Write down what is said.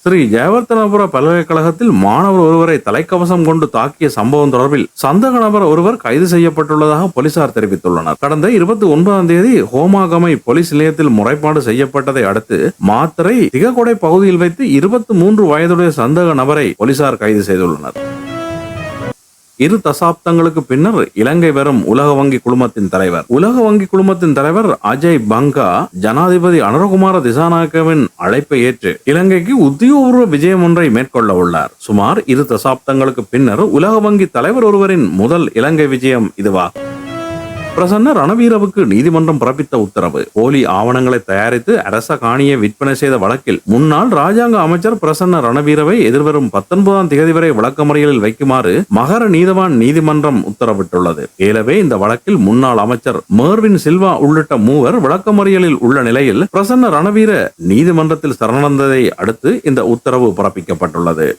ஸ்ரீ ஜெயவர்தனபுர பல்கலைக்கழகத்தில் மாணவர் ஒருவரை தலைக்கவசம் கொண்டு தாக்கிய சம்பவம் தொடர்பில் சந்தேக நபர் ஒருவர் கைது செய்யப்பட்டுள்ளதாக போலீசார் தெரிவித்துள்ளனர். கடந்த 29ஆம் தேதி ஹோமாகமை போலீஸ் நிலையத்தில் முறைப்பாடு செய்யப்பட்டதை அடுத்து மாத்தறை திககொடை பகுதியில் வைத்து 23 வயதுடைய சந்தேக நபரை போலீசார் கைது செய்துள்ளனர். 2 தசாப்தங்களுக்கு பின்னர் இலங்கை வரும் உலக வங்கி குழுமத்தின் தலைவர். உலக வங்கி குழுமத்தின் தலைவர் அஜய் பங்கா ஜனாதிபதி அனுரகுமார திசாநாயக்கவின் அழைப்பை ஏற்று இலங்கைக்கு உத்தியோகபூர்வ விஜயம் ஒன்றை மேற்கொள்ள உள்ளார். சுமார் 2 தசாப்தங்களுக்கு பின்னர் உலக வங்கி தலைவர் ஒருவரின் முதல் இலங்கை விஜயம் இதுவாகும். பிரசன்ன ரணவீரவுக்கு நீதிமன்றம் பிறப்பித்த உத்தரவு. போலி ஆவணங்களை தயாரித்து அரச காணியை விற்பனை செய்த வழக்கில் முன்னாள் ராஜாங்க அமைச்சர் பிரசன்ன ரணவீரவை எதிர்வரும் 19ஆம் தேதி வரை விளக்கமறியலில் வைக்குமாறு மகர நீதவான் நீதிமன்றம் உத்தரவிட்டுள்ளது. ஏலவே இந்த வழக்கில் முன்னாள் அமைச்சர் மேர்வின் சில்வா உள்ளிட்ட 3 விளக்கமறியலில் உள்ள நிலையில் பிரசன்ன ரணவீர நீதிமன்றத்தில் சரணடைந்ததை அடுத்து இந்த உத்தரவு பிறப்பிக்கப்பட்டுள்ளது.